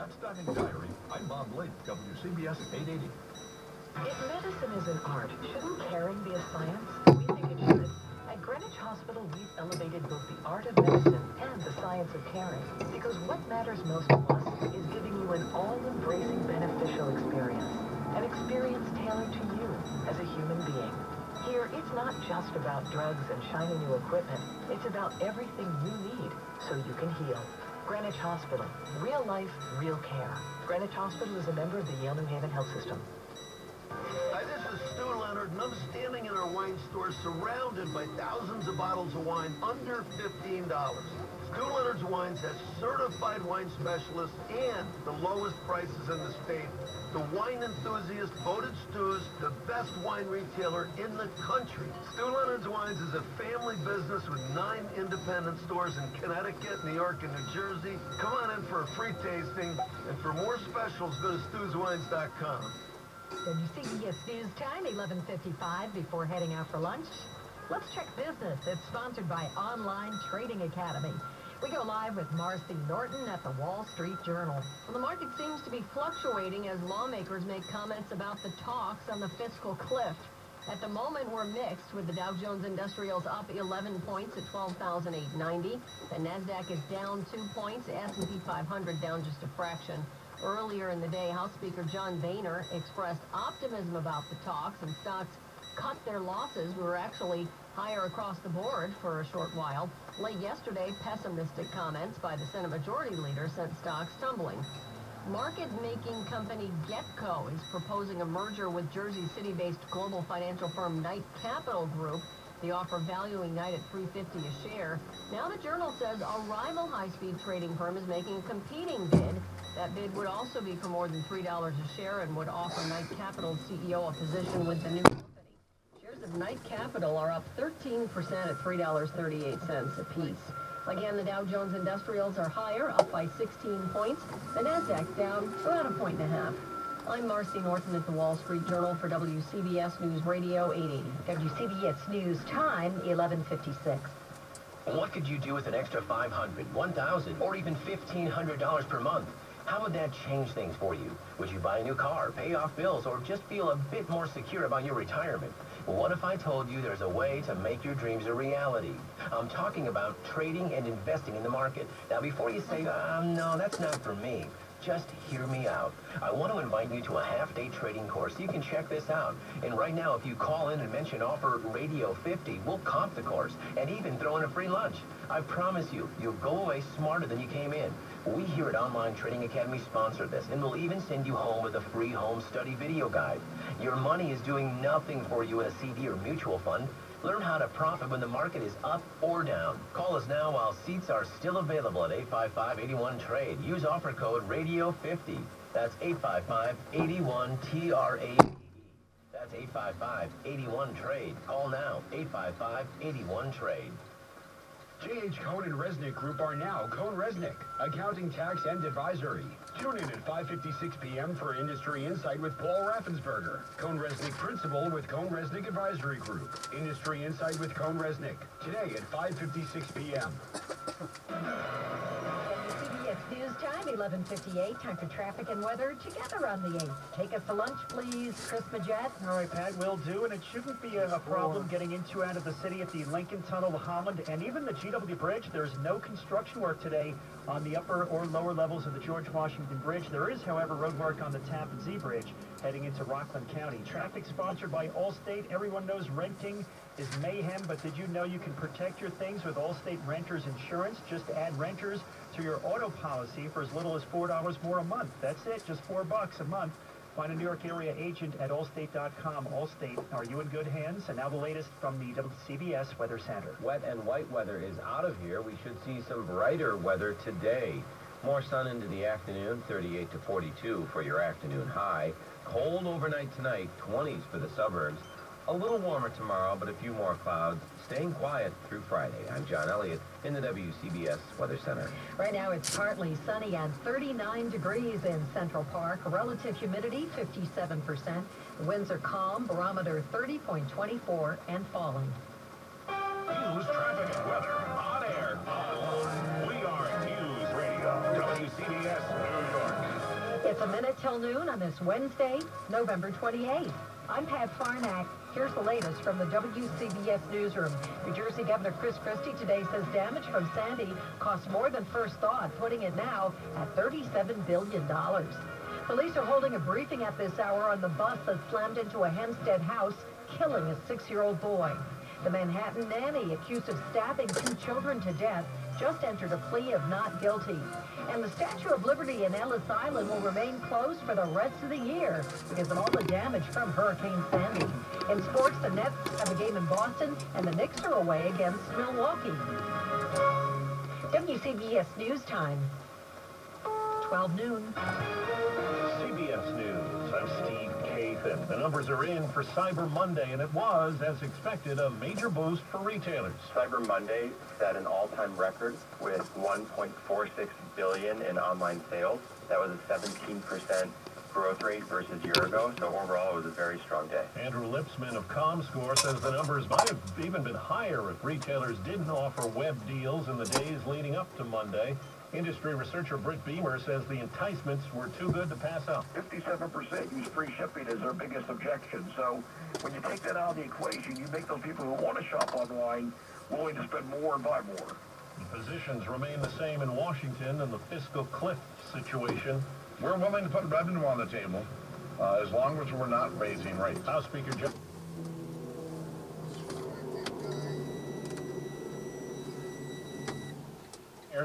That's Dining Diary. I'm Bob Lake, WCBS 880. If medicine is an art, shouldn't caring be a science? We think it should. At Greenwich Hospital, we've elevated both the art of medicine and the science of caring. Because what matters most to us is giving you an all-embracing beneficial experience. An experience tailored to you as a human being. Here, it's not just about drugs and shiny new equipment. It's about everything you need so you can heal. Greenwich Hospital. Real life, real care. Greenwich Hospital is a member of the Yale New Haven Health System. Hi, this is Stu Leonard, and I'm standing in our wine store surrounded by thousands of bottles of wine under $15. Stu Leonard's Wines has certified wine specialists and the lowest prices in the state. The Wine Enthusiast voted Stu's the best wine retailer in the country. Stu Leonard's Wines is a family business with 9 independent stores in Connecticut, New York, and New Jersey. Come on in for a free tasting, and for more specials, go to stuswines.com. WCBS News Time, 11:55 before heading out for lunch. Let's check business. It's sponsored by Online Trading Academy. We go live with Marcy Norton at the Wall Street Journal. Well, the market seems to be fluctuating as lawmakers make comments about the talks on the fiscal cliff. At the moment, we're mixed, with the Dow Jones Industrials up 11 points at 12,890. The NASDAQ is down 2 points, S&P 500 down just a fraction. Earlier in the day, House Speaker John Boehner expressed optimism about the talks, and stocks cut their losses. We were actually higher across the board for a short while. Late yesterday, pessimistic comments by the Senate Majority Leader sent stocks tumbling. Market-making company Getco is proposing a merger with Jersey City-based global financial firm Knight Capital Group. The offer valuing Knight at $3.50 a share. Now the Journal says a rival high-speed trading firm is making a competing bid. That bid would also be for more than $3 a share and would offer Knight Capital's CEO a position with the new company. Shares of Knight Capital are up 13% at $3.38 apiece. Again, the Dow Jones Industrials are higher, up by 16 points. The NASDAQ down about 1.5 points. I'm Marcy Norton at the Wall Street Journal for WCBS News Radio 880. WCBS News Time, 11:56. What could you do with an extra $500, $1,000, or even $1,500 per month? How would that change things for you? Would you buy a new car, pay off bills, or just feel a bit more secure about your retirement? What if I told you there's a way to make your dreams a reality? I'm talking about trading and investing in the market. Now, before you say, no, that's not for me, just hear me out. I want to invite you to a half-day trading course. You can check this out. And right now, if you call in and mention offer Radio 50, we'll comp the course and even throw in a free lunch. I promise you, you'll go away smarter than you came in. We here at Online Trading Academy sponsor this, and we'll even send you home with a free home study video guide. Your money is doing nothing for you in a CD or mutual fund. Learn how to profit when the market is up or down. Call us now while seats are still available at 855-81-TRADE. Use offer code RADIO50. That's 855-81-TRADE. That's 855-81-TRADE. Call now, 855-81-TRADE. J.H. Cohn and Resnick Group are now Cohn Resnick, accounting, tax, and advisory. Tune in at 5:56 p.m. for Industry Insight with Paul Raffensperger, Cohn Resnick Principal with Cohn Resnick Advisory Group. Industry Insight with Cohn Resnick, today at 5:56 p.m. WCBS News Time, 11:58. Time for traffic and weather together on the 8th. Take us to lunch, please, Chris Majette. All right, Pat, will do. And it shouldn't be a problem getting into and out of the city at the Lincoln Tunnel, the Holland, and even the GW Bridge. There's no construction work today on the upper or lower levels of the George Washington Bridge. There is, however, road work on the Tappan Zee Bridge heading into Rockland County. Traffic sponsored by Allstate. Everyone knows renting is mayhem, but did you know you can protect your things with Allstate Renters Insurance? Just add renters to your auto policy for as little as $4 more a month. That's it, just $4 a month. Find a New York area agent at allstate.com. Allstate, are you in good hands? And now the latest from the WCBS Weather Center. Wet and white weather is out of here. We should see some brighter weather today. More sun into the afternoon, 38 to 42 for your afternoon high. Cold overnight tonight, 20s for the suburbs. A little warmer tomorrow, but a few more clouds. Staying quiet through Friday. I'm John Elliott in the WCBS Weather Center. Right now it's partly sunny and 39 degrees in Central Park. Relative humidity 57%. The winds are calm. Barometer 30.24 and falling. News, traffic, and weather on air. We are News Radio, WCBS New York. It's a minute till noon on this Wednesday, November 28th. I'm Pat Farnack. Here's the latest from the WCBS newsroom. New Jersey Governor Chris Christie today says damage from Sandy cost more than first thought, putting it now at $37 billion. Police are holding a briefing at this hour on the bus that slammed into a Hempstead house, killing a 6-year-old boy. The Manhattan nanny, accused of stabbing 2 children to death, just entered a plea of not guilty. And the Statue of Liberty in Ellis Island will remain closed for the rest of the year because of all the damage from Hurricane Sandy. In sports, the Nets have a game in Boston, and the Knicks are away against Milwaukee. WCBS News Time, 12 noon. CBS News, I'm Steve Kathan. The numbers are in for Cyber Monday, and it was, as expected, a major boost for retailers. Cyber Monday set an all-time record with $1.46 billion in online sales. That was a 17% growth rate versus a year ago, so overall it was a very strong day. Andrew Lipsman of ComScore says the numbers might have even been higher if retailers didn't offer web deals in the days leading up to Monday. Industry researcher Britt Beamer says the enticements were too good to pass up. 57% use free shipping as their biggest objection. So when you take that out of the equation, you make those people who want to shop online willing to spend more and buy more. The positions remain the same in Washington and the fiscal cliff situation. We're willing to put revenue on the table as long as we're not raising rates. House Speaker Joe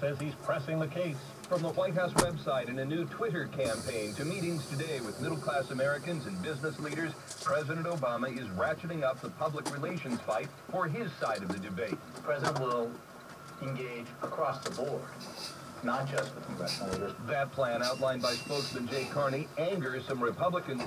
says he's pressing the case. From the White House website and a new Twitter campaign to meetings today with middle-class Americans and business leaders, President Obama is ratcheting up the public relations fight for his side of the debate. The president will engage across the board, not just with congressional leaders. That plan, outlined by spokesman Jay Carney, angers some Republicans.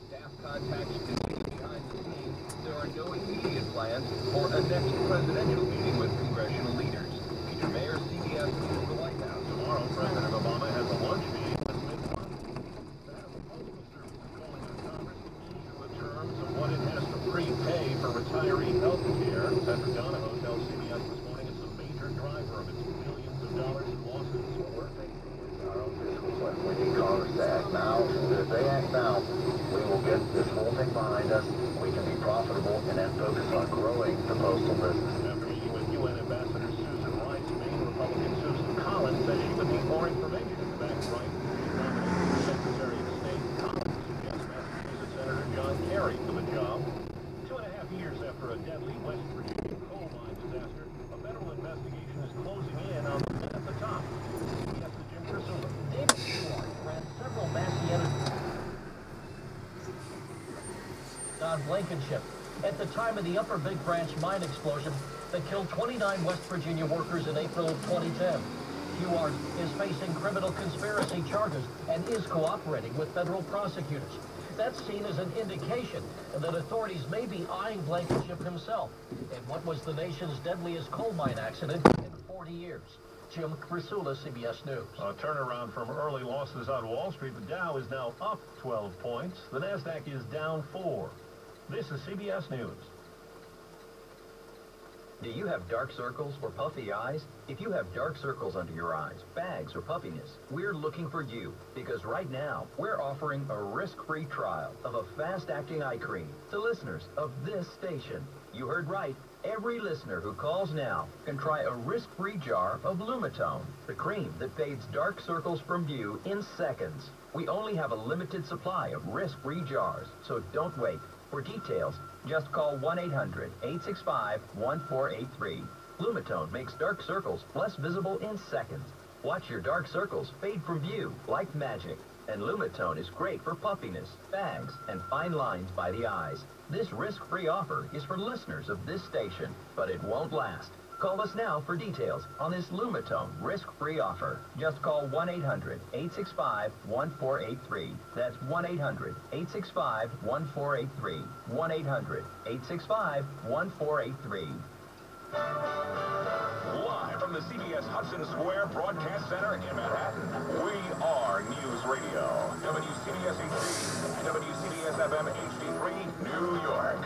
Staff contacts continue behind the scenes. There are no immediate plans for a next presidential meeting with congressional leaders. Peter Mayer, CBS News, the White House. Tomorrow, President Obama has a lunch meeting with Mitt Romney. The Postal Service is calling on Congress to issue the terms of what it has to prepay for retiree health care. Senator Donahoe tells CBS this morning it's a major driver of its billions of dollars in losses. We're facing our own fiscal cliff. We need Congress to act now. If they act now, we will get this whole thing behind us. We can be profitable and then focus on growing the postal business. After meeting with UN Ambassador Susan Rice, Maine Republican Susan Collins says she would need more information about Rice being nominated for Secretary of State. Collins suggests Massachusetts Senator John Kerry for the job. 2.5 years after a deadly West Virginia coal mine disaster, a federal investigation is closing in on the men at the top. CBS's Jim Priscilla. David Stewart ran several Massey on Blankenship at the time of the Upper Big Branch mine explosion that killed 29 West Virginia workers in April of 2010. Stewart is facing criminal conspiracy charges and is cooperating with federal prosecutors. That's seen as an indication that authorities may be eyeing Blankenship himself in what was the nation's deadliest coal mine accident in 40 years. Jim Crisula, CBS News. A turnaround from early losses on Wall Street. The Dow is now up 12 points. The Nasdaq is down 4. This is CBS News. Do you have dark circles or puffy eyes? If you have dark circles under your eyes, bags, or puffiness, we're looking for you. Because right now, we're offering a risk-free trial of a fast-acting eye cream to listeners of this station. You heard right. Every listener who calls now can try a risk-free jar of Lumitone, the cream that fades dark circles from view in seconds. We only have a limited supply of risk-free jars, so don't wait. For details, just call 1-800-865-1483. Lumitone makes dark circles less visible in seconds. Watch your dark circles fade from view like magic. And Lumitone is great for puffiness, bags, and fine lines by the eyes. This risk-free offer is for listeners of this station, but it won't last. Call us now for details on this Lumitone risk-free offer. Just call 1-800-865-1483. That's 1-800-865-1483. 1-800-865-1483. Live from the CBS Hudson Square Broadcast Center in Manhattan, we are News Radio. WCBS HD, WCBS FM HD3, New York.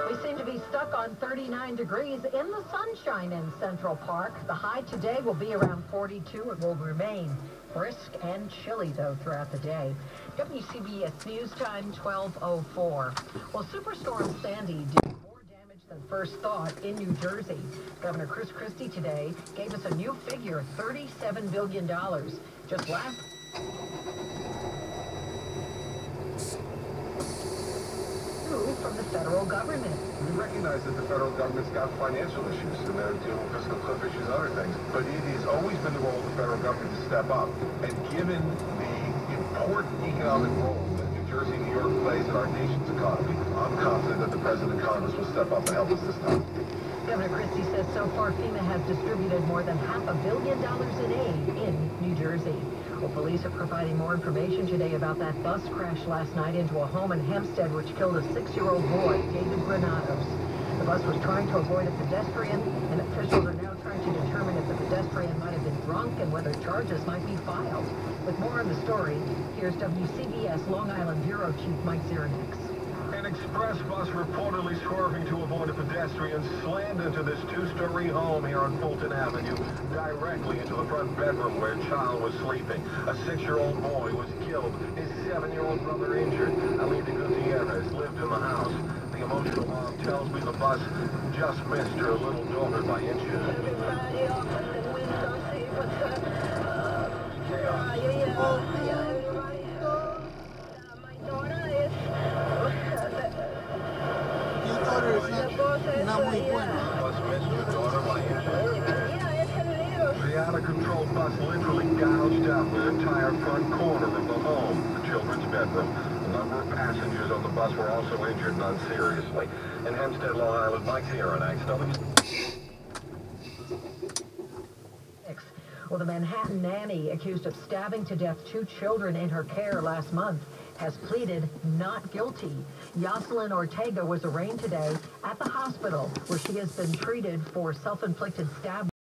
We seem to be stuck on 39 degrees in the sunshine in Central Park. The high today will be around 42. It will remain brisk and chilly, though, throughout the day. WCBS News Time, 12:04. Well, Superstorm Sandy did more damage than first thought in New Jersey. Governor Chris Christie today gave us a new figure, $37 billion. Just last... from the federal government. We recognize that the federal government's got financial issues and they're dealing with fiscal cliff issues and other things, but it has always been the role of the federal government to step up. And given the important economic role that New Jersey and New York plays in our nation's economy, I'm confident that the President and Congress will step up and help us this time. Governor Christie says so far FEMA has distributed more than $500 million in aid in New Jersey. Well, police are providing more information today about that bus crash last night into a home in Hempstead, which killed a 6-year-old boy, David Granados. The bus was trying to avoid a pedestrian, and officials are now trying to determine if the pedestrian might have been drunk and whether charges might be filed. With more on the story, here's WCBS Long Island Bureau Chief Mike Zirnix. An express bus reportedly swerving to avoid a pedestrian slammed into this two-story home here on Fulton Avenue, directly into the front bedroom where a child was sleeping. A 6-year-old boy was killed, his 7-year-old brother injured. Alida Gutierrez lived in the house. The emotional mom tells me the bus just missed her little daughter by inches. Everybody open the window, see what's my daughter is... The out-of-control bus literally gouged out the entire front corner of the home, the children's bedroom. A number of passengers on the bus were also injured, none seriously. In Hempstead, Long Island, Mike Zirnix. Well, the Manhattan nanny accused of stabbing to death 2 children in her care last month has pleaded not guilty. Yoselin Ortega was arraigned today at the hospital where she has been treated for self-inflicted stab